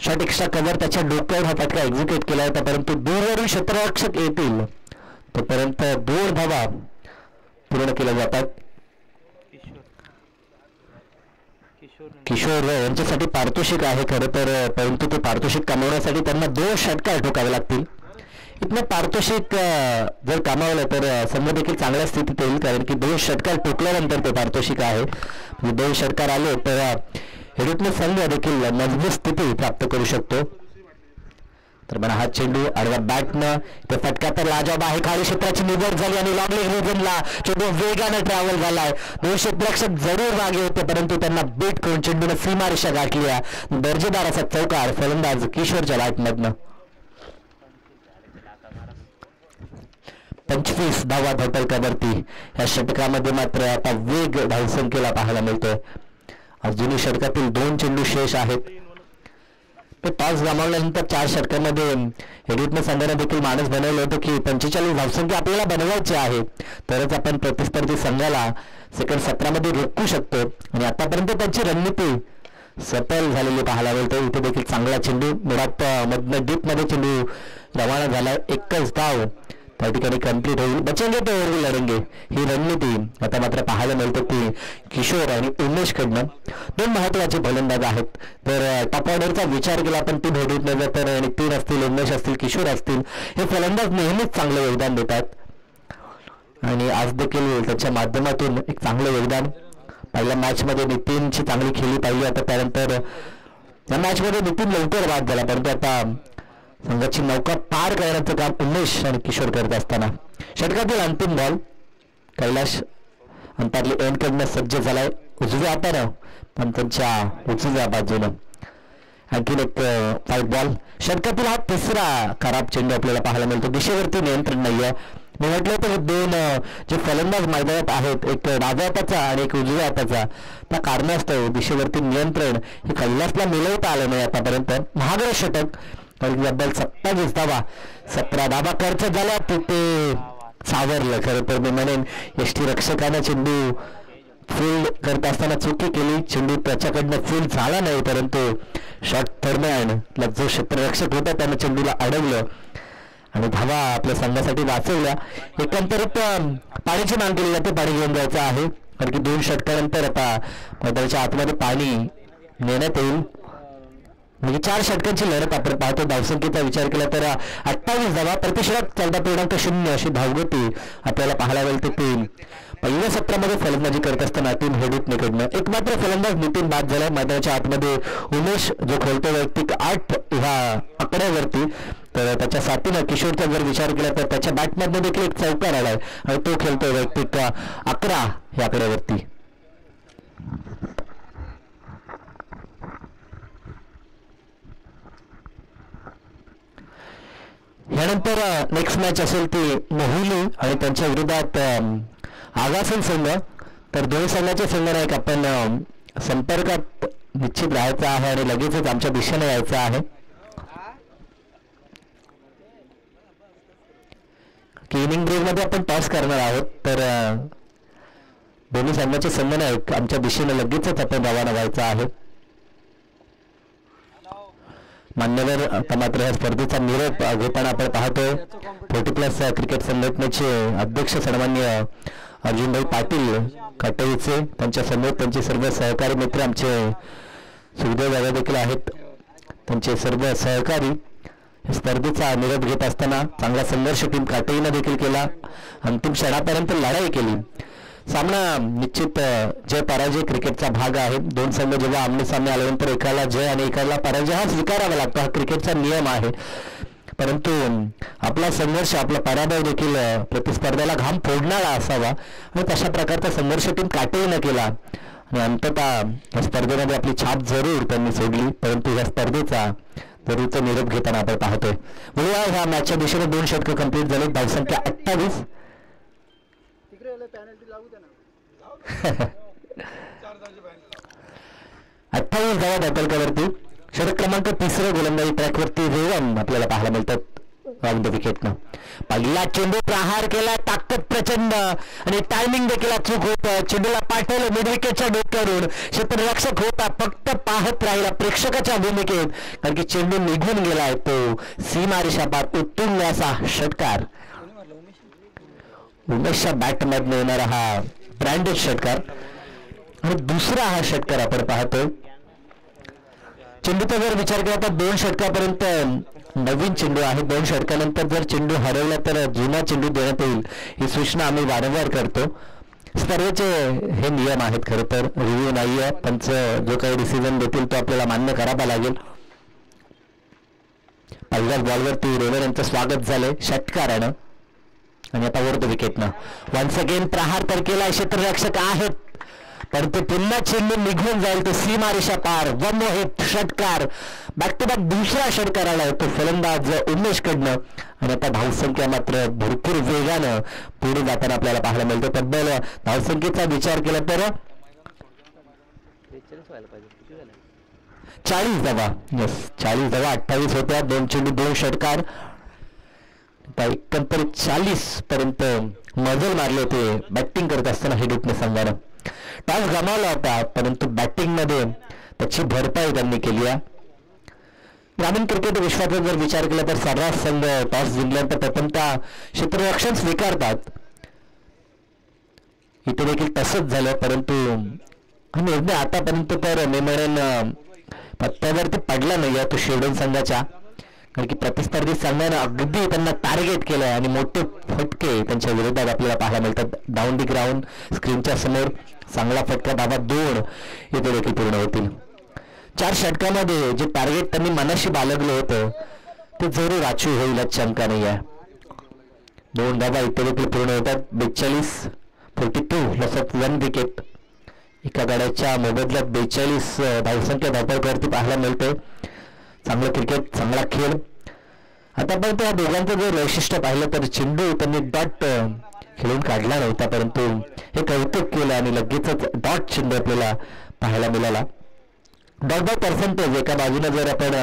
Shot extra cover त्याच्या डोक्यावर हा फटका एक्झिक्यूट केला होता, परंतु दूरवरून क्षेत्ररक्षक येतील तोपर्यंत 2 धावा पूर्ण केल्या जातात. किशोर यांच्यासाठी पारितोषिक आहे खरं तर, परंतु ते पारितोषिक कमवण्यासाठी त्यांना 2 षटकार ठोकावे लागतील. इथनं पारितोषिक जर कमावलं तर संघ देखील चांगल्या स्थितीत येईल, कारण की 2 षटकार ठोकल्यानंतर ते पारितोषिक आहे. 2 षटकार आले तर हेडूतनं संघ देखील मजबूत स्थिती प्राप्त करू शकतो. तर मला हा चेंडू आडव्या बॅटनं ते फटका तर लाजवाब आहे. खाली क्षेत्राची निवड झाली आणि लॉंग लेग रिजनला चेंडू वेगानं ट्रॅव्हल झालाय. 2 क्षेत्ररक्षक जरूर मागे होते, परंतु त्यांना बीट करून चेंडूनं सीमारेषा गाठली आहे. दर्जेदार असा चौकार फलंदाज किशोरच्या बॅटमधनं. 25 धावा धटलकावरती. या षटकामध्ये मात्र आता वेग धावसंख्येला पाहायला मिळतोय. अजूनही षटकातील 2 चेंडू शेष आहेत. टॉस गमावल्यानंतर 4 षटकांमध्ये हेडूतनं संघानं देखील मानस बनवलं होतं की 45 धावसंख्या आपल्याला बनवायची आहे, तरच आपण प्रतिस्पर्धी संघाला सेकंड 17 मध्ये रोखू शकतो. आणि आतापर्यंत त्यांची रणनीती सफल झालेली पाहायला मिळते. इथे देखील चांगला चेंडू मुळात मधनं डीप मध्ये चेंडू रवाना झाला. 1च धाव त्या ठिकाणी कंप्लीट होईल. बचेंगे तो ओरवी लढेंगे ही रणनीती आता मात्र पाहायला मिळते ती किशोर आणि उमेश कडनं. 2 महत्वाचे फलंदाज आहेत. तर टॉप ऑर्डरचा विचार केला आपण 3 हेडूत तर आणि 3 असतील, उमेश असतील, किशोर असतील, हे फलंदाज नेहमीच चांगलं योगदान देतात आणि आज देखील त्याच्या माध्यमातून एक चांगलं योगदान. पहिल्या मॅचमध्ये नितीनची चांगली खेळी पाहिली. आता त्यानंतर या मॅचमध्ये नितीन लवकर बाद झाला, परंतु आता संघाची नौका पार करण्याचं काम उमेश आणि किशोर करत असताना षटकातील अंतिम बॉल कैलाश अंतरली एंडकडनं सज्ज झालाय उजव्या हातानं, पण त्यांच्या उजव्या बाजूनं आणखीन एक 5 बॉल. षटकातील हा 3रा खराब चेंडू आपल्याला पाहायला मिळतो. दिशेवरती नियंत्रण नाहीये. मी म्हटलं तर 2 जे फलंदाज मैदानात आहेत, एक डाव्या हाताचा आणि एक उजव्या हाताचा, त्या कारणास्तव दिशेवरती नियंत्रण हे कैलासला मिळवता आलं नाही आतापर्यंत. महागडं षटक तब्बल 27 धावा 17 धावा खर्च झाला ते सावरलं. खरं तर मी म्हणेन यष्टीरक्षकानं चेंडू फील्ड करत असताना चुकी केली. चेंडू त्याच्याकडनं फील्ड झाला नाही, परंतु शॉट दरम्यान जो क्षेत्ररक्षक होता त्यानं चेंडूला अडवलं आणि धावा आपल्या संघासाठी वाचवल्या. एकंदरीत पाण्याची मागणी केली जाते, पाणी घेऊन जायचं आहे, कारण की 2 षटकानंतर आता मैदानाच्या आतमध्ये पाणी नेण्यात येईल. म्हणजे 4 षटकांची लढत आपण पाहतो. धावसंख्येचा विचार केला तर 28 धावा प्रतिशत 14.0 अशी धावगती आपल्याला पाहायला मिळते. 3 पहिल्या सत्रामध्ये फलंदाजी करत असताना 3 हेडूतनीकडनं एक मात्र फलंदाज नितीन बाद झाला. मैदानाच्या आतमध्ये उमेश जो खेळतो वैयक्तिक 8 ह्या आकड्यावरती, तर त्याच्या साथीनं किशोरचा जर विचार केला तर त्याच्या बॅटमधनं देखील एक चौकार आलाय आणि तो खेळतो वैयक्तिक 11 ह्या आकड्यावरती. यानंतर नेक्स्ट मॅच असेल ती मोहिली आणि त्यांच्या विरोधात आगासन संघ. तर 2 संघाच्या संघाने एक आपण संपर्कात निश्चित राहायचा आहे आणि लगेचच आमच्या दिशेने यायचं आहे की इनिंग ब्रेकमध्ये आपण टॉस करणार आहोत. तर दोन्ही संघाचे संघनायक आमच्या दिशेने लगेचच आपण रवाना व्हायचं आहे. मान्यवर आता मात्र या स्पर्धेचा निरोप घेताना आपण पाहतोय 40+ क्रिकेट संघटनेचे अध्यक्ष सन्माननीय अर्जुनभाई पाटील काटोळीचे, त्यांच्या समोर त्यांचे सर्व सहकारी मित्र आमचे सुखदेव दादा देखील आहेत. त्यांचे सर्व सहकारी स्पर्धेचा निरोप घेत असताना चांगला संघर्ष टीम काटोळीनं देखील केला. अंतिम क्षणापर्यंत लढाई केली. सामना निश्चित जय पराजय क्रिकेटचा भाग आहे. 2 संघ जेव्हा आमने सामने आल्यानंतर एकाला जय आणि एकाला पराजय हा स्वीकारावा लागतो. हा क्रिकेटचा नियम आहे. परंतु आपला संघर्ष, आपला पराभव देखील प्रतिस्पर्ध्याला घाम फोडणारा असावा आणि तशा प्रकारचा संघर्ष टीम काटोळीनं केला आणि अंततः या स्पर्धेमध्ये आपली छाप जरूर त्यांनी सोडली. परंतु या स्पर्धेचा जरूरचा निरोप घेताना आपण पाहतोय. बोलूया ह्या मॅचच्या दिशेने 2 षटकं कंप्लीट झाली. धावसंख्या 28. 28 धावा दाखलकावरती. षटक क्रमांक 3 गोलंदाजी ट्रॅकवरती रेवन आपल्याला पाहायला मिळतात. ऑन द विकेटनं. पहिला चेंडू प्रहार केला, ताकद प्रचंड आणि टायमिंग देखील चूक होत. चेंडूला पाठवलं मिड विकेटच्या डोक्यावरून. क्षेत्ररक्षक होता, फक्त पाहत राहिला प्रेक्षकाच्या भूमिकेत, कारण की चेंडू निघून गेलाय. तो सीमारेषा पार उत्तुंगाचा षटकार. उमेशच्या बॅटमधून येणारा हा ब्रँडेड षटकार आणि दुसरा हा षटकार आपण पाहतोय. चेंडूचा जर विचार केला तर 2 षटकापर्यंत नवीन चेंडू आहे. 2 षटकानंतर जर चेंडू हरवला तर जुना चेंडू देण्यात येईल, ही सूचना आम्ही वारंवार करतो. सर्वचे हे नियम आहेत. खरं तर रिव्ह्यू नाही आहे, पंच जो काही डिसिजन देतील तो आपल्याला मान्य करावा लागेल. पहिल्याच बॉलवरती रेलर यांचं स्वागत झालंय षटकारानं आणि आता वर द विकेटनं. वन्स अगेन प्रहार तर केला, क्षेत्ररक्षक आहेत, परंतु पुन्हा चेंडू निघून जाईल. तो सीमारेषा पार. वन हिट षटकार, बॅक टू बॅक दुसरा षटकार आला तो फलंदाज उमेशकडनं. आणि आता धावसंख्या मात्र भरपूर वेगानं पुढे जाताना आपल्याला पाहायला मिळतं. तब्बल धावसंख्येचा विचार केला तर 40 धावा. येस, 40 धावा 28 होत्या. 2 चेंडू 2 षटकार, एकंदरीत 40 पर्यंत मजल मारले होते बॅटिंग करत असताना हेडूटने संघानं. टॉस गमावला होता, परंतु बॅटिंग मध्ये त्याची भरपाई त्यांनी केली आहे. ग्रामीण क्रिकेट विश्वाचा जर विचार केला तर सर्रास संघ टॉस जिंकल्यानंतर प्रथमतः क्षेत्ररक्षण स्वीकारतात. इथे देखील तसंच झालं, परंतु हा निर्णय आतापर्यंत तर मी म्हणेन पत्त्यावरती पडला नाही तो शेवडन संघाच्या, कारण की प्रतिस्पर्धी संघानं अगदी त्यांना टार्गेट केलंय आणि मोठे फटके त्यांच्या विरोधात आपल्याला पाहायला मिळतात. डाऊन दी ग्राउंड स्क्रीनच्या समोर चांगला फटका धावा 2 इथे देखील पूर्ण होतील. 4 षटकामध्ये जे टार्गेट त्यांनी मनाशी बाळगलं होतं ते जरूर राखीव होईल, शंका नाही आहे. 2 धावा इथे देखील पूर्ण होतात. 42 लॉस ऑफ 1 विकेट. एका गाड्याच्या मोबदल्यात 42 धावसंख्या धावपळवरती पाहायला मिळते. चांगलं क्रिकेट, चांगला खेळ. आतापर्यंत या दोघांचं जर वैशिष्ट्य पाहिलं तर चेंडू त्यांनी डॉट खेळून काढला नव्हता, परंतु हे कौतुक केलं आणि लगेचच डॉट चेंडू आपल्याला पाहायला मिळाला. डॉट बॉल पर्सेंटेज एका बाजूने जर आपण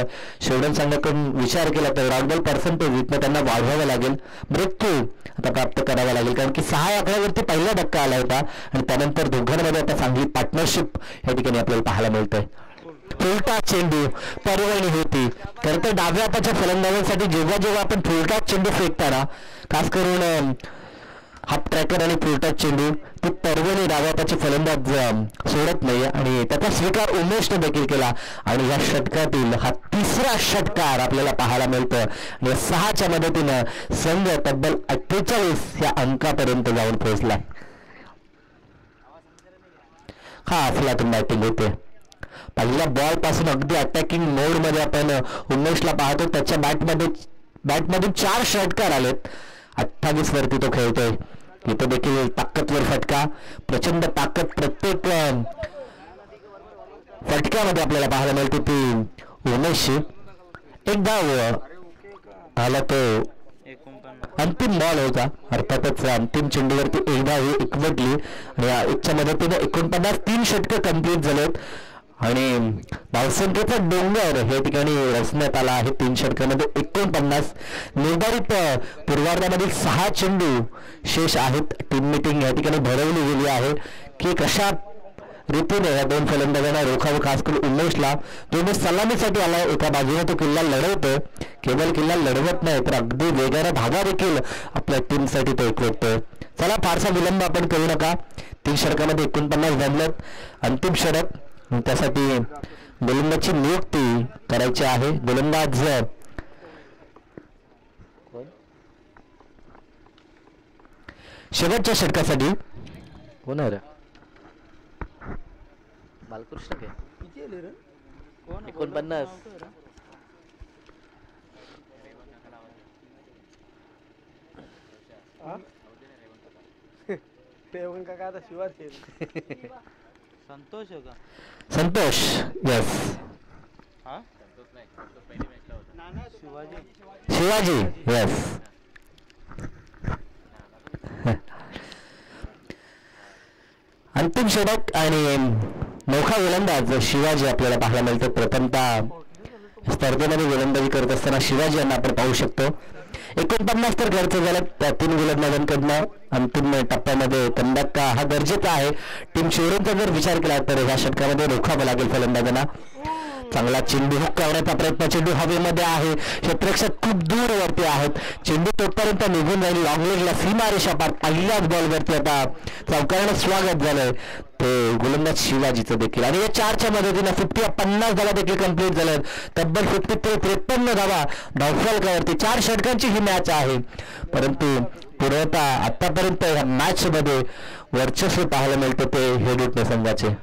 शेवडन संघाकडून विचार केला तर डॉट बॉल पर्सेंटेज इथनं त्यांना वाढवावं लागेल, ब्रेक थ्रू आता प्राप्त करावा लागेल, कारण की 6 आकड्यावरती पहिला धक्का आला होता आणि त्यानंतर दोघांमध्ये आता चांगली पार्टनरशिप या ठिकाणी आपल्याला पाहायला मिळतंय. फुलटा चेंडू पर्वणी होती. खरं तर डाव्या हाताच्या फलंदाजांसाठी जेव्हा जेव्हा आपण फुलटा चेंडू फेकताना, खास करून हाफ ट्रॅकर आणि फुलटा चेंडू, ती पर्वणी डाव्या हाताची फलंदाज सोडत नाही आणि त्याचा स्वीकार उमेशने देखील केला. आणि या षटकातील हा 3रा षटकार आपल्याला पाहायला मिळतं आणि 6च्या मदतीनं संघ तब्बल 48 या अंकापर्यंत जाऊन पोहोचला. हा अफलातून बॅटिंग होते. पहिल्या बॉल पासून अगदी अटॅकिंग मोड मध्ये आपण उमेशला पाहतो. त्याच्या बॅटमधून 4 षटकार आलेत. 28 वरती तो खेळतोय. इथे देखील ताकदवर फटका, प्रचंड ताकद प्रत्येक फटक्यामध्ये आपल्याला पाहायला मिळते ती उमेशची. एक धाव आला तो अंतिम बॉल होता, अर्थातच अंतिम चेंडूवरती एक धाव एकवटली आणि एकच्या मदतीने 49 3 षटकं कंप्लीट झालेत आणि धावसंख्येचा डोंगर या ठिकाणी रचण्यात आला आहे. 3 षटकांमध्ये 49. निर्धारित पूर्वार्धामधील 6 चेंडू शेष आहेत. टीम मीटिंग या ठिकाणी भरवली गेली आहे की कशा रीतीने या 2 फलंदाजांना रोखावं. खास करून उमेशला जो सलामीसाठी आला, एका बाजूने तो किल्ला लढवतोय, केवळ किल्ला लढवत नाही तर अगदी वेगानं धावा देखील आपल्या टीमसाठी तो एकवटतोय. चला, फारसा विलंब आपण करू नका. 3 षटकामध्ये 49 जमलेत. अंतिम षटक, त्यासाठी गोलंदाजची नियुक्ती करायची आहे. गोलंदाज शेवटच्या षटकासाठी होणार बालकृष्ण काय 49 संतोष होगा. संतोष, यस. शिवाजी, यस. अंतिम षटक आणि नौखा गोलंदाज शिवाजी आपल्याला पाहायला मिळतो. प्रथमतः स्पर्धेमध्ये गोलंदाजी करत असताना शिवाजी यांना आपण पाहू शकतो. 49 तर खर्च झाला त्या 3 गोलंदाजांकडनं अंतिम टप्प्यामध्ये कमबॅक हा गरजेचा आहे. टीम शिवरेंचा जर विचार केला तर ह्या षटकामध्ये रोखावं लागेल फलंदाजांना. चांगला चेंडू हुक करण्याचा प्रयत्न, चेंडू हवेमध्ये आहे, क्षेत्ररक्षक खूप दूर वरती आहेत, चेंडू तोपर्यंत निघून जाईल लॉंग लेगला सीमारेषा पार. पहिल्याच बॉलवरती आता चौकारानं स्वागत झालंय ते गोलंदाज शिवाजीचं देखील. आणि या 4च्या मदतीनं 50 धावा देखील कंप्लीट झाल्यात. तब्बल 53 धावा धावफलकावरती. 4 षटकांची ही मॅच आहे, परंतु पूर्णतः आतापर्यंत या मॅच मध्ये वर्चस्व पाहायला मिळतं ते हेडूटने संघाचे.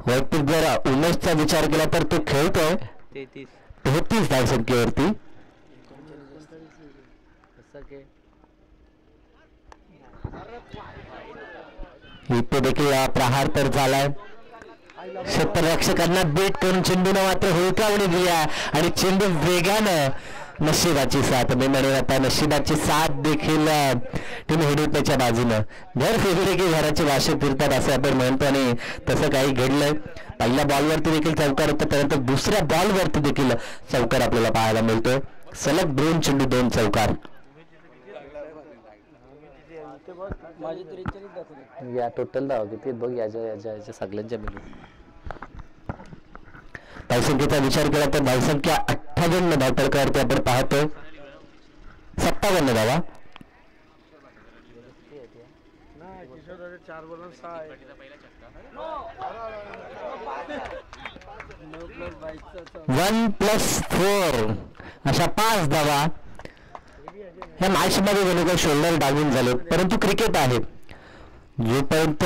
वैयक्तिक जरा उमेशचा विचार केला तर तो खेळतोय 33 धावसंख्येवरती. इथे देखील प्रहार तर झालाय. क्षेत्ररक्षकांना बेट करून चेंडूनं मात्र हुलकावणी दिली आणि चेंडू वेगानं नशिबाची साथ. मी म्हणेन आता नशिबाची साथ देखील टीम हेडूटच्या बाजूनं. घर फिरले की घराची वाशे फिरतात असं आपण म्हणतो आणि तसं काही घडलंय. पहिल्या बॉलवरती देखील चौकार होता, त्यानंतर दुसऱ्या बॉलवरती देखील चौकार आपल्याला पाहायला मिळतोय. सलग 2 चेंडू 2 चौकार. या टोटल धाव किती बघ याच्या सगळ्यांच्या मिळून. धावसंख्येचा विचार केला तर धावसंख्या 58 धावफलकावरती आपण पाहतोय. 57 धावा. वन प्लस 4 अशा 5 धावा ह्या मॅच मध्ये जणू शोल्डर डाऊन झाले. परंतु क्रिकेट आहे, जोपर्यंत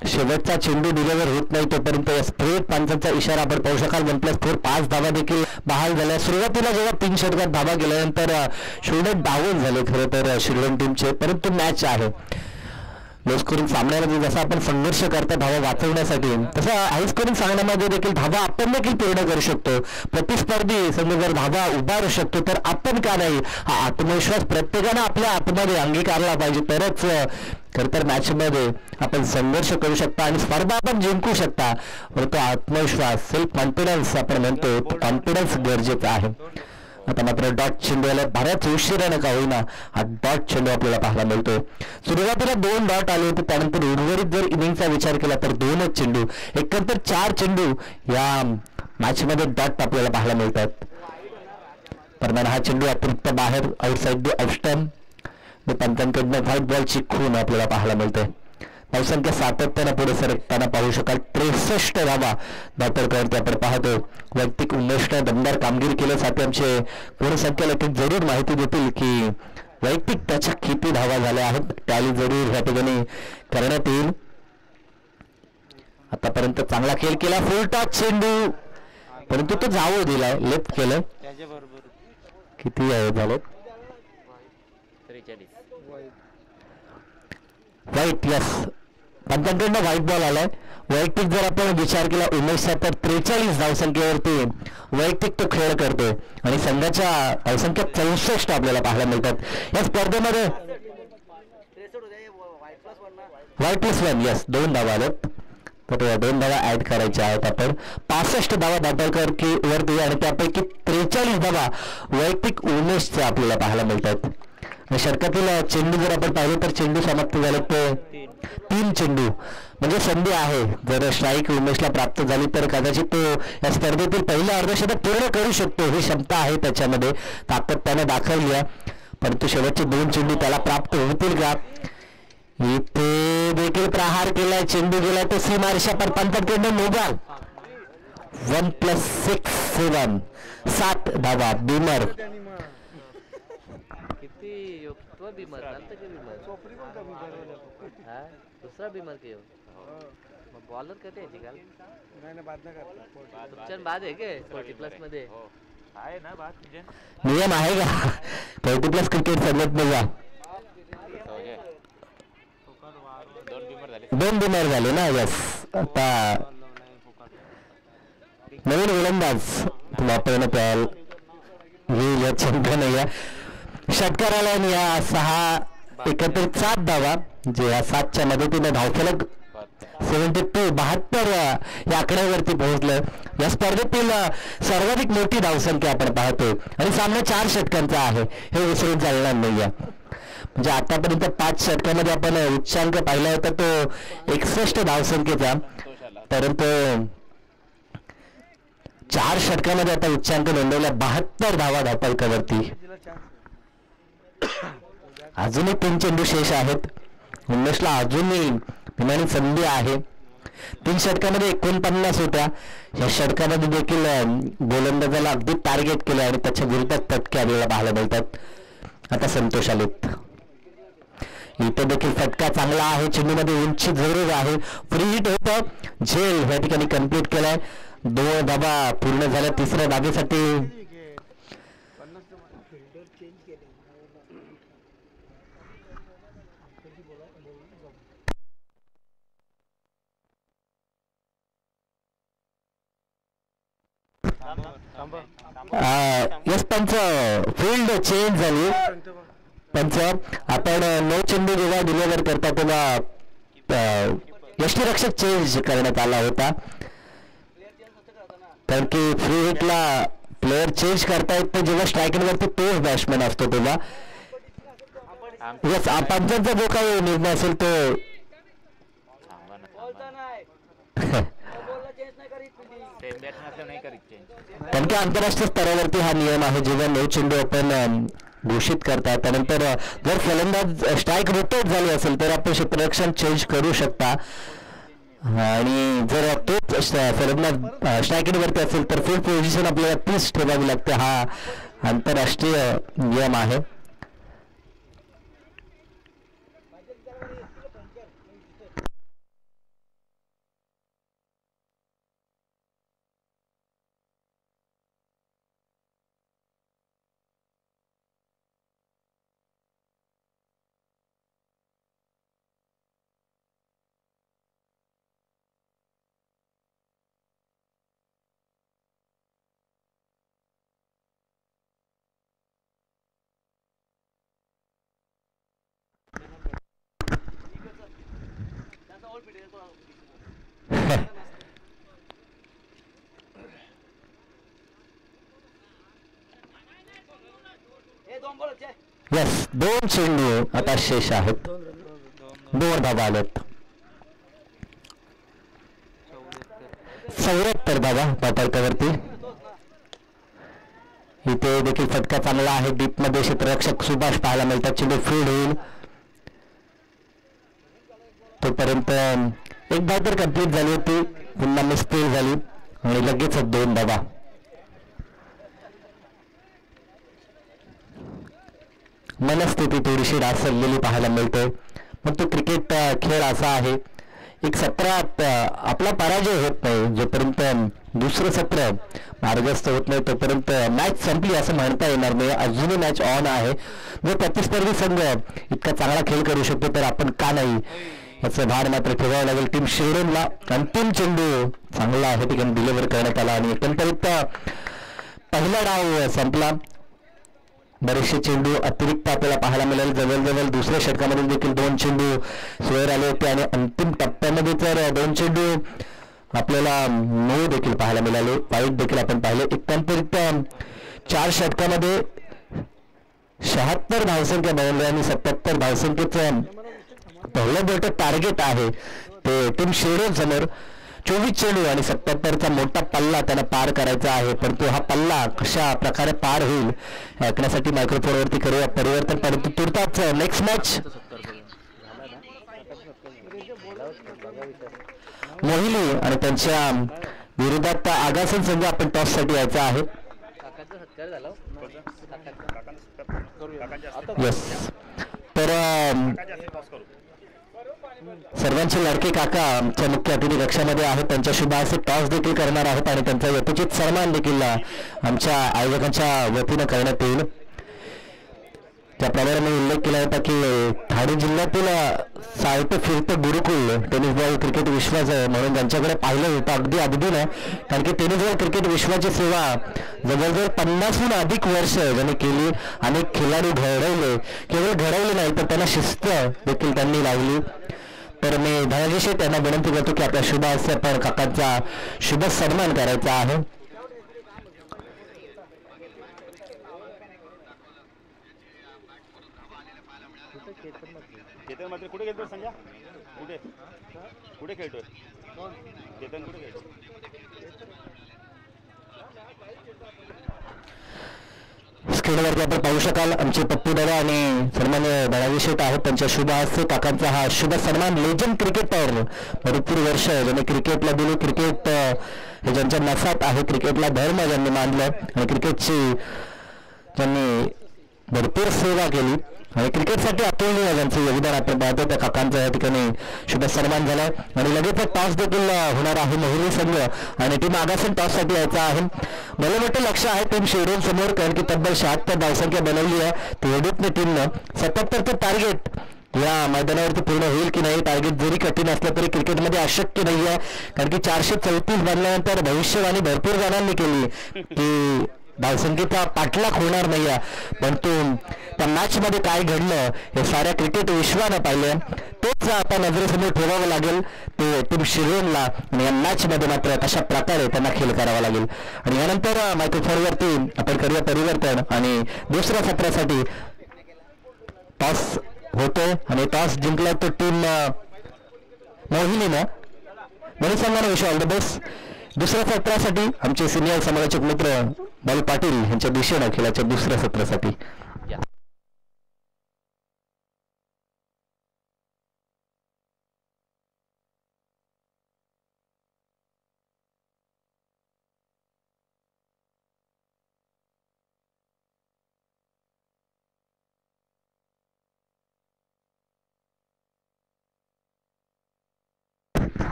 शेवटचा चेंडू डिलिव्हर होत नाही तोपर्यंत स्ट्रेट पंचांचा इशारा आपण पाहू शकाल. 1+4 5 धावा देखील बहाल झाल्या. सुरुवातीला जेव्हा 3 षटकात धावा गेल्यानंतर शोल्डर डाऊन झाले खरं तर श्रीलंका टीमचे, परंतु मॅच आहे. लो स्कोरिंग सामन्यामध्ये जसा आपण संघर्ष करता धावा वाचवण्यासाठी, तसा हाय स्कोरिंग सामन्यामध्ये देखील धावा आपण देखील पूर्ण करू शकतो. प्रतिस्पर्धी संघ जर धावा उभारू शकतो तर आपण का नाही, हा आत्मविश्वास प्रत्येकानं आपल्या आतमध्ये अंगीकारला पाहिजे. तरच खरं तर मॅच मध्ये आपण संघर्ष करू शकता आणि स्पर्धा आपण जिंकू शकता. परंतु आत्मविश्वास, सेल्फ कॉन्फिडन्स आपण म्हणतो, कॉन्फिडन्स गरजेचा आहे. आता मात्र डॉट चेंडूला बऱ्याच उशिरानं का होईना हा डॉट चेंडू आपल्याला पाहायला मिळतो. सुरुवातीला 2 डॉट आले होते, त्यानंतर उर्वरित जर इनिंगचा विचार केला तर 2च चेंडू, एकंदर 4 चेंडू या मॅच मध्ये डॉट आपल्याला पाहायला मिळतात. दरम्यान हा चेंडू अतिरिक्त बाहेर आउटसाइड द ऑफ स्टंप पंचांकडनं व्हाईट बॉलची खून आपल्याला पाहायला मिळते. धावसंख्या सातत्यानं पुढे सरकताना पाहू शकाल. 63 धावा धावफलकावरती आपण पाहतो. वैयक्तिक उमेशनं दमदार कामगिरी केल्यासाठी आमचे गुणसंख्याला जरूर माहिती देतील की वैयक्तिक त्याच्या किती धावा झाल्या आहेत. टॅली जरूर या ठिकाणी करण्यात येईल. आतापर्यंत चांगला खेळ केला, फुल टॉच चेंडू, परंतु तो जाऊ दिलाय, लेफ्ट केलं. किती झालं? 43 वाईट. यस, पंचांकडनं व्हाईट बॉल आलाय. वैयक्तिक जर आपण विचार केला उमेशचा तर 43 धावसंख्येवरती वैयक्तिक तो खेळ करतोय आणि संघाच्या धावसंख्या 64 आपल्याला पाहायला मिळतात या स्पर्धेमध्ये. -1 यस, 2 धावा आल्यात, तर 2 धावा ऍड करायच्या आहेत आपण. 65 धावा धावफलकावरती वरती आणि त्यापैकी 43 धावा वैयक्तिक उमेशचे आपल्याला पाहायला मिळतात. षटकातील चेंडू जर आपण पाहिलं तर चेंडू समाप्त झाले ते 3 चेंडू, म्हणजे संधी आहे. जर स्ट्राईक उमेशला प्राप्त झाली तर कदाचित तो या स्पर्धेतील पहिलं अर्धशतक पूर्ण करू शकतो, ही क्षमता आहे त्याच्यामध्ये, ताकद त्याने दाखवली आहे. परंतु शेवटचे 2 चेंडू त्याला प्राप्त होतील का? इथे देखील प्रहार केलाय, चेंडू गेलाय तो सीमारेषा पर पंचांकडनं मोबाईल. 1+6 7 7 धावा. बिमर बीमर दुसरा बीमर के बॉलर कहते हैं निकाल बाद है के 40+ मध्ये आहे ना बात. नियम आहे का 40+ क्रिकेट सगळ्यात बघा. 2 बिमर झाले ना. यस, आता नवीन गोलंदाज वापरण्यात येईल या चेंडूने. षटकाराला या 6 एकत्रित 7 धावा, जे या 7च्या मदतीने धावफलक 72 या आकड्यावरती पोहोचलं. या स्पर्धेतील सर्वाधिक मोठी धावसंख्या आपण पाहतोय आणि सामना 4 षटकांचा आहे, हे विसरून चालणार नाहीये. म्हणजे आतापर्यंत 5 षटकामध्ये आपण उच्चांक पाहिला होता तो 61 धावसंख्येचा, परंतु 4 षटकामध्ये आता उच्चांक नोंदवल्या 72 धावा धावपलकावरती. अजूनही 3 चेंडू शेष आहेत. उमेशला अजूनही विमानी संधी आहे. 3 षटकामध्ये 49 होत्या. या षटकामध्ये देखील गोलंदाजाला अगदी टार्गेट केलं आणि त्याच्या विरोधात फटके आलेला पाहायला मिळतात. आता संतोष आलेत. इथे देखील फटका चांगला आहे. चेंडूमध्ये उंची जरूर आहे. फ्री हिट होतं. झेल या ठिकाणी कंप्लीट केलाय. 2 धाबा पूर्ण झाल्या. 3ऱ्या धाबेसाठी यस पंच फील्ड चेंज झाली. पंच आपण 9 चेंडू जेव्हा डिलिव्हर करता तेव्हा यष्टीरक्षक चेंज करण्यात आला होता, कारण की फ्री हिटला प्लेअर चेंज करता येत जेव्हा स्ट्रायकरवरती तोच बॅट्समॅन असतो तेव्हा. यस पंचांचा जो काही निर्णय असेल तो कारण की आंतरराष्ट्रीय स्तरावरती हा नियम आहे. जेव्हा 9 चेंडू आपण घोषित करता त्यानंतर जर फलंदाज स्ट्राईक रोटेट झाली असेल तर आपण क्षेत्ररक्षण चेंज करू शकता, आणि जर तोच फलंदाज स्ट्रायकिंगवरती असेल तर फील्ड पोझिशन आपल्याला 30 ठेवावी लागते. हा आंतरराष्ट्रीय नियम आहे. यस 2 चेंडू आता शेष आहेत. 2 धावा आलेत. 74 धावा धावपलकावरती. इथे देखील फटका चांगला आहे. डीप मध्ये क्षेत्ररक्षक सुभाष पाहायला मिळतात. चेंडू फील्ड होईल तोपर्यंत एक धाव तर कंप्लीट झाली होती, पुन्हा मिसफील्ड झाली आणि लगेच 2 धावा. मनस्थिती थोडीशी ढासळलेली पाहायला मिळते. मग तो क्रिकेट खेळ असा आहे, एक सत्रात आपला पराजय होत नाही जोपर्यंत दुसरं सत्र मार्गस्थ होत नाही तोपर्यंत मॅच संपली असं म्हणता येणार नाही. अजूनही मॅच ऑन आहे. जर प्रतिस्पर्धी संघ इतका चांगला खेळ करू शकतो तर आपण का नाही याचं भार मात्र ठेवावं लागेल. टीम शेवरनला अंतिम चेंडू चांगला आहे ठिकाणी डिलिव्हर करण्यात आला आणि एकंदरीत पहिला डाव संपला. बरेचसे चेंडू अतिरिक्त आपल्याला पाहायला मिळेल. जवळजवळ दुसऱ्या षटकामध्ये देखील 2 चेंडू स्वेअर आले होते आणि अंतिम टप्प्यामध्ये तर 2 चेंडू आपल्याला 9 देखील पाहायला मिळाले. वाईट देखील आपण पाहिले. एकंदरीत 4 षटकामध्ये 76 धावसंख्या मिळवली आणि 77 धावसंख्येचं पहिलं मोठं टार्गेट आहे ते टीम शेडो समोर. 24 चेंडू आणि 77चा मोठा पल्ला त्यांना पार करायचा आहे, परंतु हा पल्ला कशा प्रकारे पार होईल ऐकण्यासाठी मायक्रोफोनवरती करूया परिवर्तन. परंतु तुर्ताच नेक्स्ट मॅच मोहिली आणि त्यांच्या विरोधात आगासन संघ आपण टॉस साठी यायचा आहे. यस तर सर्वांचे लाडके काका आमच्या मुख्य अतिथी कक्षामध्ये आहेत. त्यांच्या शुभ हस्ते टॉस देखील करणार आहोत आणि त्यांचा यथोचित सन्मान देखील आमच्या आयोजकांच्या वतीनं करण्यात येईल. त्याप्रमाणे मी उल्लेख केला होता की ठाणे जिल्ह्यातील साहित्य फिरतं गुरुकुल टेनिस बॉल क्रिकेट विश्वाचं म्हणून त्यांच्याकडे पाहिलं होतं अगदी नाही, कारण की टेनिस बॉल क्रिकेट विश्वाची सेवा जवळजवळ 50हून अधिक वर्ष त्यांनी केली. अनेक खेळाडू घडवले, केवळ घडवले नाही तर त्यांना शिस्त देखील त्यांनी लावली. तर मी धनाजी शेठ यांना विनंती करतो की आपल्या शुभ हस्ते आपण काकांचा शुभ सन्मान करायचा आहे. चेतन मात्र कुठे खेळतोय संजय? कुठे कुठे खेळतोय चेतन? कुठे खेळतोय? स्क्रीनवरती आपण पाहू शकाल आमचे पप्पू दादा आणि सन्मान्य धनाजी शेठ आहेत. त्यांच्या शुभ हस्ते काकांचा हा शुभ सन्मान. लेजंड क्रिकेटर, भरपूर वर्ष ज्यांनी क्रिकेटला दिली, क्रिकेट हे ज्यांच्या नसात आहे, क्रिकेटला धर्म ज्यांनी मानलं आणि क्रिकेटची ज्यांनी भरपूर सेवा केली आणि क्रिकेटसाठी अतुलनीय ज्यांचं योगदान आपण पाहतो त्या काकांचा या ठिकाणी शुभ सन्मान झाला. आणि लगेच टॉस देखील होणार आहे महिला संघ आणि टीम आगासन टॉससाठी यायचा आहे. मला मोठं लक्ष आहे टीम शेड्यूल समोर, कारण की तब्बल 76 धावसंख्या बनवली आहे. तेवढीच टीमनं 77 टार्गेट या मैदानावरती पूर्ण होईल की नाही. टार्गेट जरी कठीण असलं तरी क्रिकेटमध्ये अशक्य नाही आहे, कारण की 434 बनल्यानंतर भविष्यवाणी भरपूर जणांनी केली की धावसंख्येचा पाठलाग होणार नाही आहे. परंतु त्या मॅचमध्ये काय घडलं हे साऱ्या क्रिकेट विश्वानं पाहिलं. तोच आता नजरेसमोर ठेवावं लागेल ते टीम शिरोनला. आणि या मॅचमध्ये मात्र कशा प्रकारे त्यांना खेळ करावा लागेल. आणि यानंतर मायक्रोफोनवरती आपण करूया परिवर्तन आणि दुसऱ्या सत्रासाठी टॉस होतो आणि टॉस जिंकला तो टीम मोहिनीनं. म्हणून सांगा विश ऑल द बेस्ट. दुसऱ्या सत्रासाठी आमचे सिनियर समालोचक मित्र बाल पाटील यांच्या दिशेनं खेळाच्या दुसऱ्या सत्रासाठी.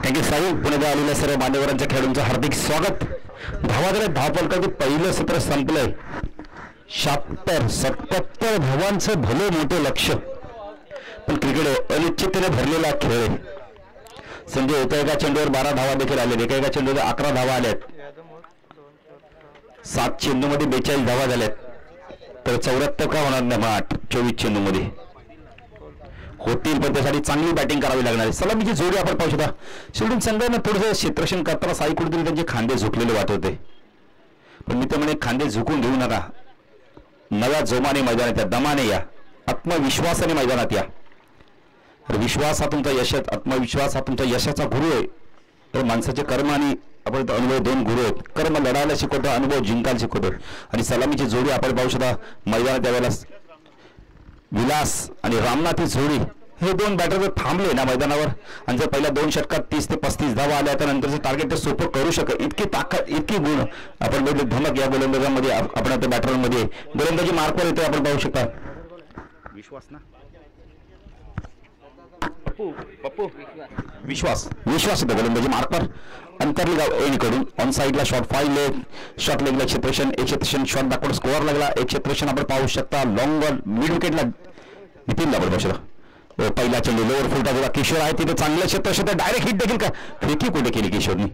थँक्यू साहेब. पुण्यात आलेल्या सर्व मान्यवरांच्या खेळाडूंचं हार्दिक स्वागत. धावाद्वारे धावफलकाचं पहिलं सत्र संपलंय. 77 धावांचं भलं मोठं लक्ष, पण क्रिकेट अनिश्चिततेने भरलेला खेळ आहे. संजय एका चेंडूवर 12 धावा देखील आले, एका चेंडूवर 11 धावा आल्यात. 7 चेंडूमध्ये 42 धावा झाल्यात. तर 74 का होणार नाही? 24 चेंडूमध्ये होतील, पण त्यासाठी चांगली बॅटिंग करावी लागणार आहे. सलामीची जोडी आपण पाहू शकता. शेवटी संघानं थोडंसं क्षेत्ररक्षण करताना साई कुठेतरी त्यांचे खांदे झुकलेले वाटत होते, पण मी तर म्हणे खांदे झुकून घेऊ नका. नव्या जोमाने मैदानात या, दमाने या, आत्मविश्वासाने मैदानात या. विश्वास हा तुमचा यश, आत्मविश्वास हा तुमचा यशाचा गुरु आहे. तर माणसाचे कर्म आणि आपण अनुभव दोन गुरु आहेत. कर्म लढायला शिकवतो, अनुभव जिंकायला शिकवतो. आणि सलामीची जोडी आपण पाहू शकता मैदानात यावेळेला विलास आणि रामनाथ ही जोडी, हे दोन बॅटर जर थांबले ना मैदानावर आणि जर पहिल्या 2 षटकात 30 ते 35 धावा आल्या तर नंतरचं टार्गेट ते सोपं करू शकत. इतकी ताकद, इतकी गुण आपण बघितले. धमक या गोलंदाजांमध्ये, आपण आता बॅटरमध्ये गोलंदाजी मार्कवर येतो आपण पाहू शकता. विश्वास ना पप्पू विश्वास येतो गोलंदाजी मार्कवर. अंतरली गाव एनकडून ऑन साईडला शॉट 5 लेग, शॉट लेगला क्षेत्रक्षण, एक क्षेत्रक्षण शॉट बॅकवर्ड स्कोअर लागला. एक क्षेत्रक्षण आपण पाहू शकता लॉंग बॉल मिड विकेटला नितीनला आपण पाहू शकता. पहिला चेंडू लोअर फुलटा जेव्हा किशोर आहे तिथे चांगलं क्षेत्रक्षण, डायरेक्ट हिट देखील का फेकी कुठे केली किशोरनी.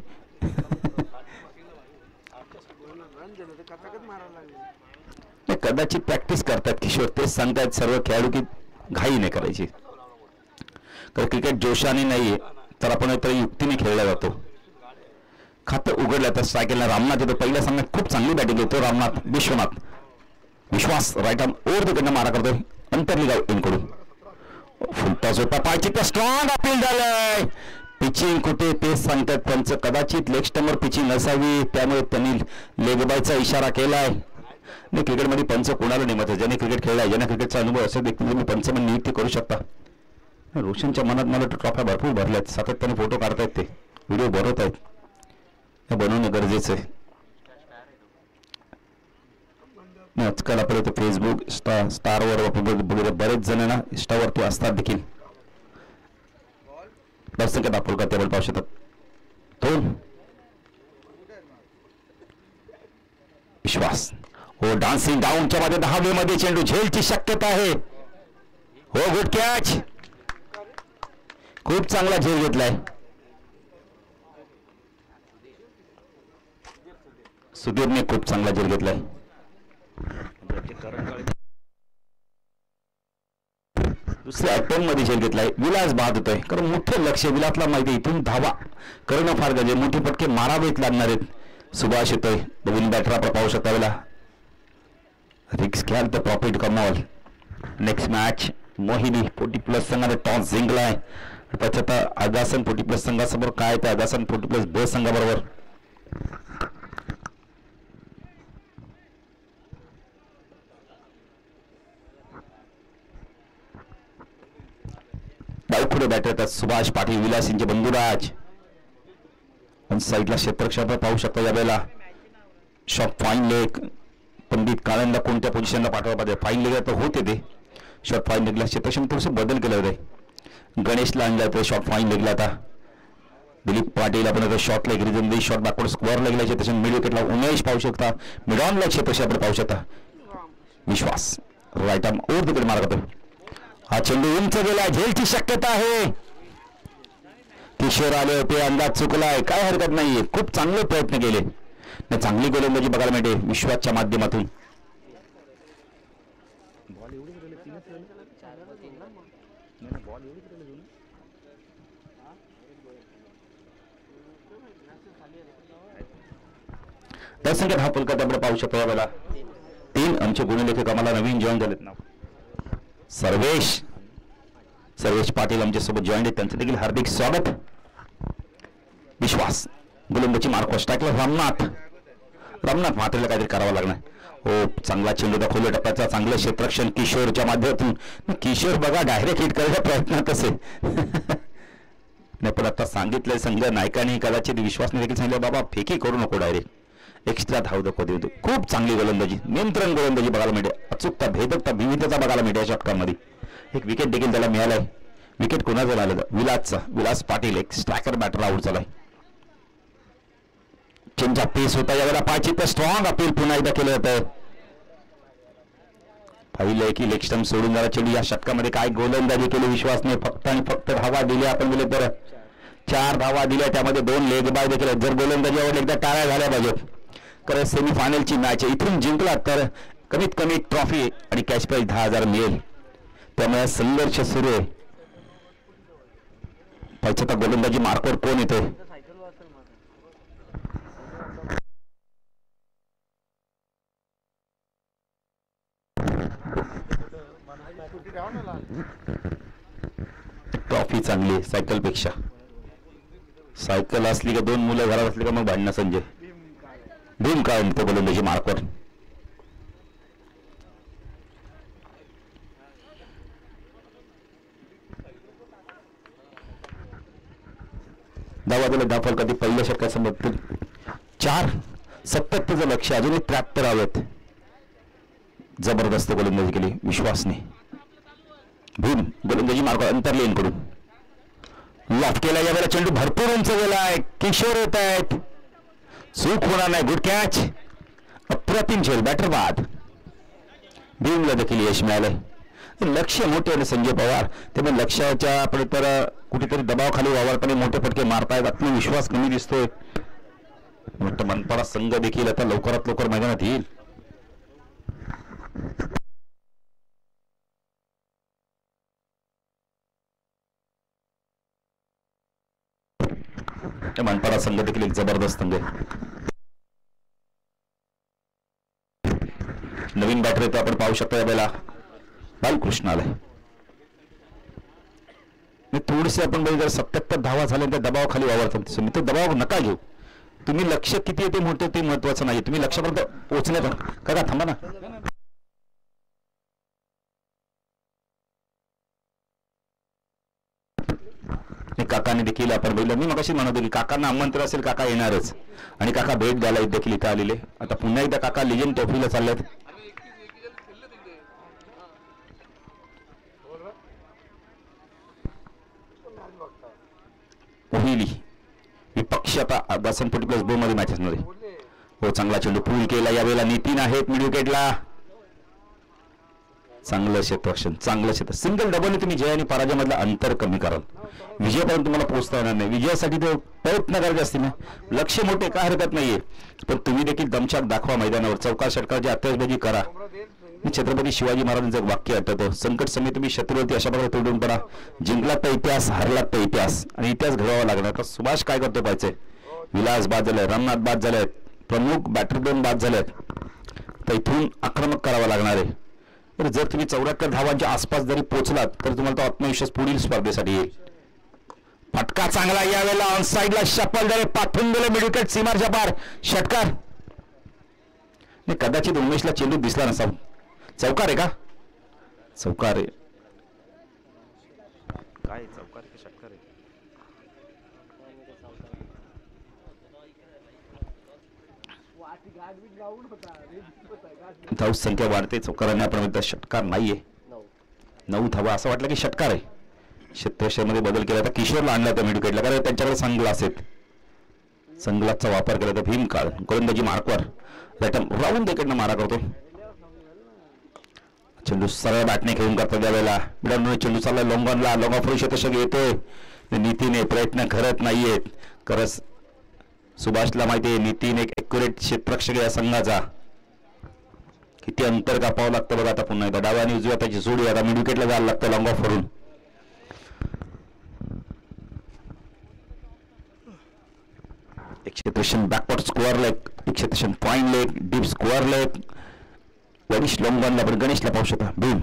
कदाचित प्रॅक्टिस करतात किशोर, तेच सांगतायत सर्व खेळाडू की घाई नाही करायची. कारण क्रिकेट जोशाने नाहीये तर आपण इतर युक्तीने खेळला जातो. खातं उघडलं तर स्ट्रायकेला रामनाथ येतो. पहिल्या सामन्यात खूप चांगली बॅटिंग येतो रामनाथ. विश्वास राईट आर्म ओव्हर तिकडनं मारा करतोय अंतरली गाव इनकडून. फुलता झोपा पायचित्त स्ट्रॉंग अपील झालंय. पिचिंग कुठे तेच सांगतात पंच. कदाचित लेग स्टंपवर पिचिंग नसावी, त्यामुळे त्यांनी लेग बायचा इशारा केलाय. नाही, क्रिकेटमध्ये पंच कोणाला नेमत, ज्याने क्रिकेट खेळलाय, ज्यांना क्रिकेटचा अनुभव असेल देखील तुम्ही पंच म्हणून नियुक्ती करू शकता. रोशनच्या मनात मला ट्रॉफ्या भरपूर भरल्यात. सातत्याने फोटो काढतायत, ते व्हिडिओ बनवत आहेत. हे बनवणं गरजेचं आहे. आजकाल आपण इथे फेसबुक स्टारवर वगैरे बरेच जण ना इंस्टावरती असतात देखील. संख्या दाखवल का टेबल पाहू शकतात. तो विश्वास हो डान्सिंग डाऊनच्या मध्ये 10वे मध्ये चेंडू झेलची शक्यता आहे. हो गुड कॅच, खूप चांगला झेल घेतलाय. सुधीरने खूप चांगला झेल घेतलाय. दुसऱ्या अटेम्प्ट मध्ये झेल घेतलाय. विलास बाद होतोय कारण मोठं लक्ष विलासला माहिती इथून धावा करणं फार गरजे, मोठे फटके मारावेत लागणार आहेत. सुभाष येतोय नवीन बॅटर आपण पाहू शकता. वेळेला रिक्स घ्याल तर प्रॉफिट कमावाल. नेक्स्ट मॅच मोहिनी 40+ संघाने टॉस जिंकलाय. त्याच्यात आगासन 40+ संघासमोर काय ते आगासन 40+ ब संघाबरोबर डावखुडे बॅटर येतात. सुभाष पाटील विलास यांचे बंधुराज साईडला क्षेत्रक्षेत्र पाहू शकता. यावेळेला शॉट फाईन लेग पंडित काळ्यांना कोणत्या पोझिशनला पाठवा पाहिजे. फाईन लेग तर होते ते शॉट फाईन लेगला क्षेत्रक्षण थोडंसं बदल केलं होते. गणेशला आणलं होतं शॉट फाईन लेगला. आता दिलीप पाटील आपण आता शॉट लेग रिझन दे शॉट बॅकवर्ड स्क्वेअर लेगला क्षेत्रक्षण मिड विकेटला उमेश पाहू शकता. मिड ऑनला क्षेत्रक्षण आपण पाहू शकता. Vishwas right arm over the wicket मारत होतो. हा चेंडू उंच गेला. झेलची शक्यता आहे. किशोर आले होते अंदाज चुकलाय काय हरकत नाहीये. खूप चांगले प्रयत्न केले. चांगली गोलंदाजी बघायला मिळते विश्वासच्या माध्यमातून. त्या संख्येत हा फलक आपण पाहू शकतो. यावेळेला 3 आमचे गुणलेखक आम्हाला नवीन जॉईन झालेत ना. सर्वेश पाटील आमच्या सोबत जॉईन आहेत. त्यांचं देखील हार्दिक स्वागत. विश्वास गोलंदाजी मार्क स्ट्राईकला रामनाथ म्हात्रेला काहीतरी करावं लागणार. हो चांगला चेंडू दाखवला टप्प्याचा. चांगलं क्षेत्ररक्षण किशोरच्या माध्यमातून. किशोर बघा डायरेक्ट हिट करायच्या प्रयत्नात असे नाही पण आता सांगितलंय संघ नायकाने कदाचित विश्वासने देखील सांगितलं बाबा फेकी करू नको डायरेक्ट एक्स्ट्रा धाव नको देऊ. खूप चांगली गोलंदाजी नियंत्रण गोलंदाजी बघायला मिळते. अचूकता भेदकता विविधता बघायला मिळते या षटकांमध्ये. एक विकेट देखील त्याला मिळालाय. विकेट कोणाचं झालं विलासचा. विलास पाटील एक स्ट्रायकर बॅटर आउट झालाय. चेंजचा पेस होता यावेळेला. पायची तर स्ट्रॉंग अपील पुन्हा एकदा केलं होतं. पाहिलंय की लेग स्टंप सोडून झाला चेंडू. या षटकामध्ये काय गोलंदाजी केली विश्वासने. फक्त आणि फक्त धावा दिल्या आपण बोलले तर 4 धावा दिल्या. त्यामध्ये 2 लेग बाय देखील. जर गोलंदाजी आवडली एकदा टाळ्या झाल्या पाहिजेत. कारण सेमीफायनलची मॅच आहे. इथून जिंकला तर कमीत कमी ट्रॉफी आणि कॅश प्राईज 10,000 मिळेल. त्यामुळे संघर्ष सुरू आहे. पाहिजे गोलंदाजी मार्कवर कोण येते. ट्रॉफी चांगली सायकल पेक्षा. सायकल असली का 2 मुलं घरात असली का मग भांडणं. संजय भीम काय म्हणतो गोलंदाजी मार्कवर. धावा दिला दाफल कधी पहिल्या षटकासमोर 4 77चं लक्ष अजूनही 73 हवेत. जबरदस्त गोलंदाजी केली विश्वासने. भीम गोलंदाजी मार्ग अंतरलेन कडून लॉफ केला. यावेळेला चेंडू भरपूर उंच गेलाय. किशोर येत आहेत. चूक होणार नाही. Good catch. अप्रतिम झेल बॅटर बाद. भीमला देखील यश मिळालंय. लक्ष मोठे आहे संजय पवार. त्यामुळे लक्षाच्या आपण तर कुठेतरी दबावाखाली वावरताना मोठे फटके मारतायत. आत्मविश्वास कमी दिसतोय. मनपाडा संघ देखील आता लवकरात लवकर मैदानात येईल. मनपाडा संघ देखील एक जबरदस्त संघ आहे. नवीन बॅटर येतो आपण पाहू शकतो. यावेळेला बालकृष्ण आलाय. थोडेसे आपण बघितलं 77 धावा झाल्यानंतर दबावाखाली वावरतात. मी तो दबाव नका घेऊ. तुम्ही लक्ष किती येते मोठे ते महत्वाचं नाही. तुम्ही लक्षापर्यंत पोहोचण्यात काका थांबा ना. काकाने देखील आपण बघितलं. मी मगाशी म्हणत होतो की काकांना आमंत्रण असेल काका येणारच आणि काका भेट द्यायला देखील इथे आलेले. आता पुन्हा एकदा काका लिजन ट्रॉफीला चाललेत. पहिली विपक्ष आता आगासन 40+2 मध्ये मॅचेस मध्ये. हो चांगला चेंडू पूल केला. यावेळेला नितीन आहेत मिड विकेटला. चांगलं क्षेत्ररक्षण चांगलं क्षेत्र. सिंगल डबलने तुम्ही जय आणि पराजयामधलं अंतर कमी कराल. विजयापर्यंत तुम्हाला पोहोचता येणार नाही. विजयासाठी ते प्रयत्न करायचे असतील ना. लक्ष मोठे काय हरकत नाहीये पण तुम्ही देखील दमछाक दाखवा मैदानावर. चौकार षटकाची आत्ताचबाजी करा. छत्रपती शिवाजी महाराजांचं एक वाक्य आठवतं, संकट समय तुम्ही शत्रूवरती अशा प्रकारे तोडून पडा, जिंकलात तर इतिहास, हरलात तर इतिहास, आणि इतिहास घडवावा लागणार. तर सुभाष काय करतो पाहिजे, विलास बाद झालाय, रामनाथ बाद झाले आहेत, प्रमुख बॅटर 2 बाद झाले आहेत, तर इथून आक्रमक करावं लागणार आहे. तर जर तुम्ही 74 धावांच्या आसपास जरी पोहोचलात तर तुम्हाला तो आत्मविश्वास पुढील स्पर्धेसाठी येईल. फटका चांगला यावेळेला ऑन साईडला शपल झाले, पाठवून दिले मिड विकेट सीमारच्या पार, षटकार. नाही कदाचित उमेशला चेंडू दिसला नसावा. चौकार आहे का, चौकार आहे काय, चौकार आहे षटकार आहे. धाव संख्या वाढते, चौकाराने आपण म्हणतो षटकार नाहीये. 9 धावा, असं वाटलं की षटकार आहे. क्षेत्रक्षेत्रामध्ये बदल केला तर किशोरला आणला त्या मिड विकेटला, कारण त्यांच्याकडे सनग्लास आहेत. सनग्लासचा वापर केला तर भीम काळ गोलंदाजी मार्कवर राऊंड विकेटनं मारा करतो. चेंडू सरळ बॅटने खेळून करतो त्यावेळेला मिडॉनने चेंडू चालला लॉंगॉनला, लॉंग ऑफ शतक येतोय. नीतीने प्रयत्न करत नाहीयेत, खरंच सुभाषला माहिती आहे नितीन एक ॲक्युरेट क्षेत्ररक्षक या संघाचा. किती अंतर कापावं लागतं बघा. आता पुन्हा एकदा डाव्या आणि उजव्या त्याची जोडी, आता मिड विकेटला जायला लागतं लॉंग ऑफ वरून. एक क्षेत्रक्षण बॅकवर्ड स्क्वेअर लेग, एक क्षेत्रक्षण point leg, deep square leg. Ganesh लॉंगॉनला पण गणेशला पाहू शकता. भीम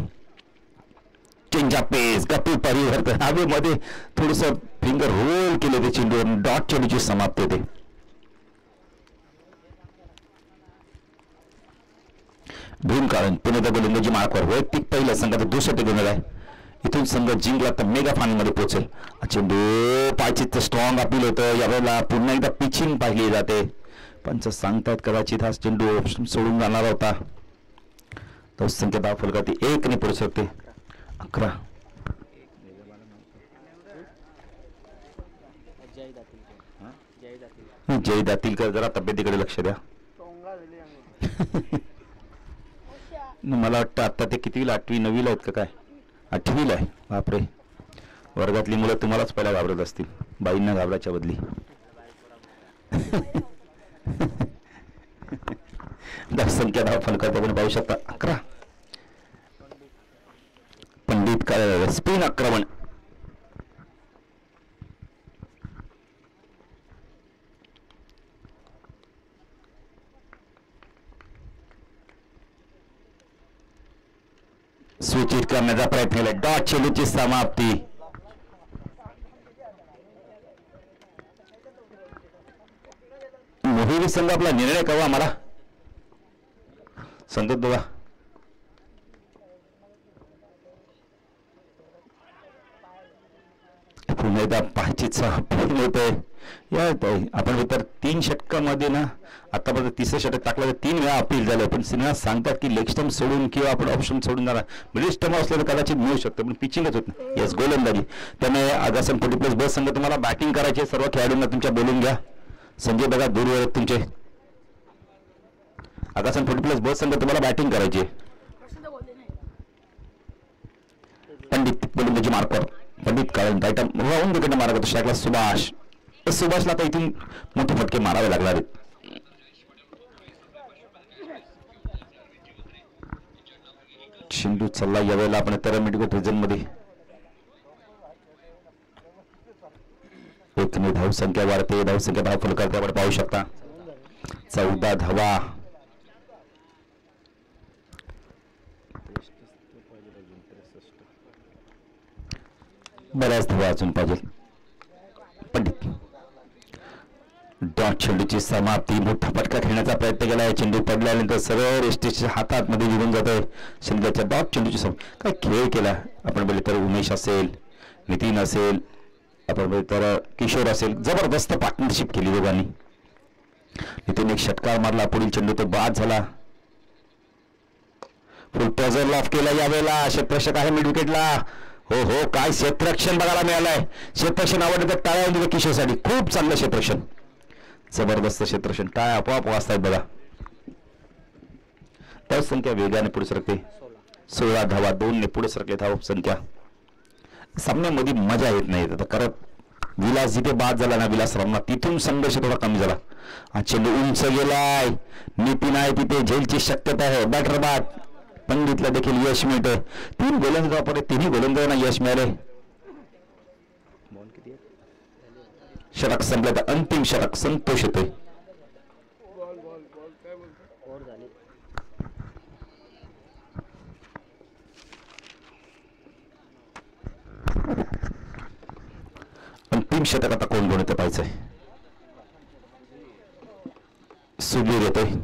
चेंज ऑफ पेस, गप्पी परिवर्तन, हवेमध्ये थोडस फिंगर रोल केले ते चेंडू, डॉट चेंडूची समाप्ती होते. भीम कारण पुणे गोलंदाजी मार्कवर वैयक्तिक पहिल्या संघाचं 200 गुण आहे. इथून संघ जिंकला तर मेगा फायनल मध्ये पोहोचेल. चेंडू पायचित स्ट्रॉंग अपील होतं. यावेळेला पुन्हा एकदा पिचिंग पाहिली जाते. पंच सांगतायत कदाचित हा चेंडू सोडून जाणार होता. तो संख्या 10 फलकाती 1 ने पुढे शकते. 11 जय दातीलकर जरा तब्येतीकडे लक्ष द्या. मला वाटतं आता ते कितीला 8वी 9वीला आहेत का काय, 8वीला आहे. बापरे, वर्गातली मुलं तुम्हालाच पहिला घाबरत असतील, बाईंना घाबराच्या बदली. संख्या 10 फलकात आपण पाहू शकता. 11 पंडित काय स्पिन आक्रमण. स्विच हिट करण्याचा प्रयत्न केला. डॉट चेंडूची समाप्ती. मोहिनी संघ आपला निर्णय कवा आम्हाला संदीप बघा. पुन्हा एकदा पाचीचा पूर्ण होतोय. आपण तर 3 षटकामध्ये ना आतापर्यंत 3रं षटक टाकलं तर 3 वेळा अपील झालं. पण सिनेमा सांगतात की लेग स्टंप सोडून किंवा आपण ऑप्शन सोडून जाणार. मिडल स्टंप असलं तर कदाचित मिळू शकतं, पण पिचिंगच होत नाही. येस गोलंदाजी. त्यामुळे आगासन 40+ बस संघ तुम्हाला बॅटिंग करायचे. सर्व खेळाडूंना तुमच्या बोलून घ्या. संजय बघा दूरवर आहेत तुमचे. आगासन 40+ बस संघ तुम्हाला बॅटिंग करायची. पंडित गोलंदाजी मार्कर. पंडित कारण राईटम राऊंड विकेट मारा करतो. शाकला सुभाष. सुभाषला आता इथून मोठे फटके मारावे लागणार आहेत. चेंडू चालला यावेळेला आपण तर मिडविकेट रिजन मध्ये 1 ने धाव संख्या वाढते. धाव संख्या 10 फलकात आपण पाहू शकता. 14 धावा. बऱ्याच धावा अजून पाहिजे. पंडित डॉट चेंडूची समाप्ती. मोठा फटका खेळण्याचा प्रयत्न केला. चेंडू पडल्यानंतर सरळ रेस्टेच्या हातात मध्ये निघून जातोय. संघाच्या डॉट चेंडूची काय खेळ केला. आपण बोलले तर उमेश असेल, नितीन असेल, आपण बोलले तर किशोर असेल, जबरदस्त पार्टनरशिप केली दोघांनी. नितीन एक षटकार मारला. पुढील चेंडू तो बाद झाला. फुल टॉझर लॉफ केला. यावेळेला क्षेत्ररक्षक आहे मिड विकेटला. हो हो, काय क्षेत्ररक्षण बघायला मिळालंय. क्षेत्ररक्षण आवडलं तर टाळ्या दिल्या किशोरसाठी. खूप चांगलं क्षेत्ररक्षण, जबरदस्त क्षेत्ररक्षण. टाळ्या आपोआप वाजतायत बघा. धाव संख्या वेगाने पुढे सरकते. 16 धावा. 2 ने पुढे सरकले धाव संख्या. सामन्यामध्ये मजा येत नाही. आता करत विलास जिथे बाद झाला ना, विलास रामनाथ, तिथून संघर्ष थोडा कमी झाला. हा चेंडू उंच गेलाय. नितीन आहे तिथे, झेलची शक्यता आहे. बॅटर बाद. पंडितला देखील यश मिळतंय. 3 गोलंदाज वापरले, 3ही गोलंदाजांना यश मिळाले. षटक संपलं तर अंतिम षटक संतोष येतोय. अंतिम षटक आता कोण कोण येतं पाहायचंय. सुधीर येतोय.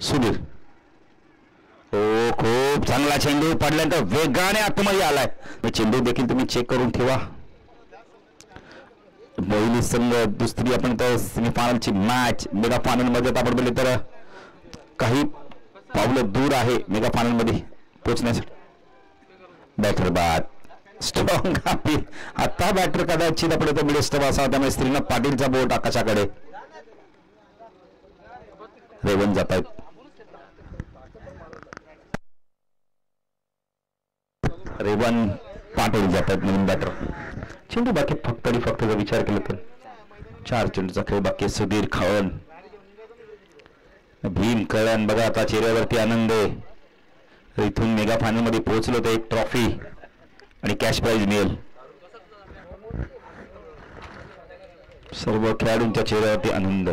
सुधीर, हो खूप चांगला चेंडू पडल्यानंतर वेगाने आतमध्ये आलाय. चेंडू देखील तुम्ही चेक करून ठेवा. पहिली संघ दुसरी आपण तर सेमीफायनलची मॅच मेगा फायनल मध्ये आपण बोलले तर काही पावलं दूर आहे मेगा फायनल मध्ये पोहोचण्यासाठी. बॅटर बाद स्ट्रॉंग अपील. आता बॅटर कदाचित आपण तो मिडस्टप असा, त्यामुळे श्रीनाथ पाटीलचा बोट आकाशाकडे. रेवन जात आहेत. रेवन पाटील जातात नवीन बॅटर. चेंडू बाकी फक्त आणि फक्त जर विचार केला तर 4 चेंडूचा खेळ बाकी. सुधीर खवण, भीम कळण बघा आता चेहऱ्यावरती आनंद आहे. इथून मेगा फायनल मध्ये पोहोचलो तर एक ट्रॉफी आणि कॅश प्राइज मिळेल. सर्व खेळाडूंच्या चेहऱ्यावरती आनंद.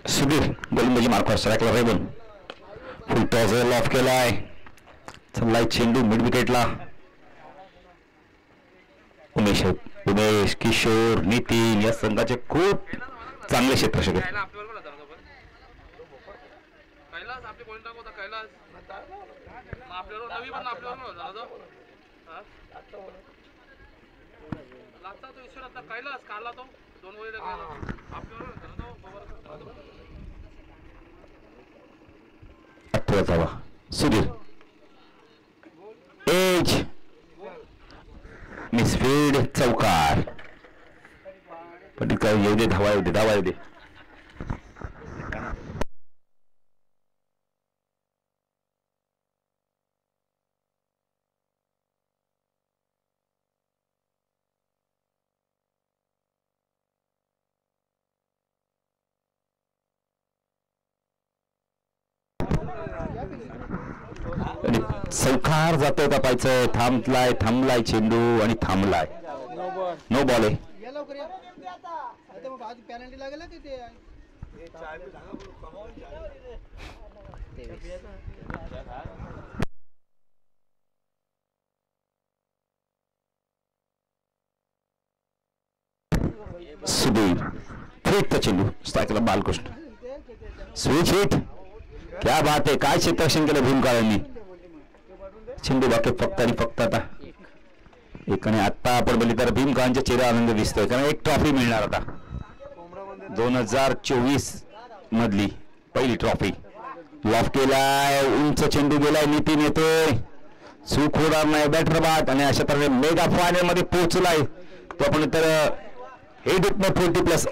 सुधीर गोलंदाजी मार्कवर स्ट्राईकला रेवन. फुल टॉस ऑफ केलाय. चाललाय चेंडू मिड विकेटला. उमेश किशोर नितीन या संघाचे खूप चांगले क्षेत्ररक्षक आहेत. सुधीर एज मिसफील्ड चौकार. पण येऊ दे, धावा येऊ दे, धावा येऊ दे. चौकार जातोय का पाहायचंय. थांबलाय चेंडू आणि थांबलाय. नो बॉल आहे. सुधीर फेक चेंडू स्ट्राईकला बालकृष्ण. Switch hit. क्या बात आहे. काय क्षेत्ररक्षण केलं भीमकाळांनी. चेंडू बाकी फक्त आणि फक्त आता एक. आणि आता आपण बोलली तर भीमकाळांच्या चेहरा आनंद दिसतोय, कारण एक ट्रॉफी मिळणार आता. 2024 मधली पहिली ट्रॉफी. लॉफ केलाय, उंच चेंडू गेलाय. नितीन येतोय, चूक होणार नाही. बॅटर बाद. आणि अशा प्रकारे मेगा फायनल मध्ये पोहोचलाय तो. आपण तर 8 40+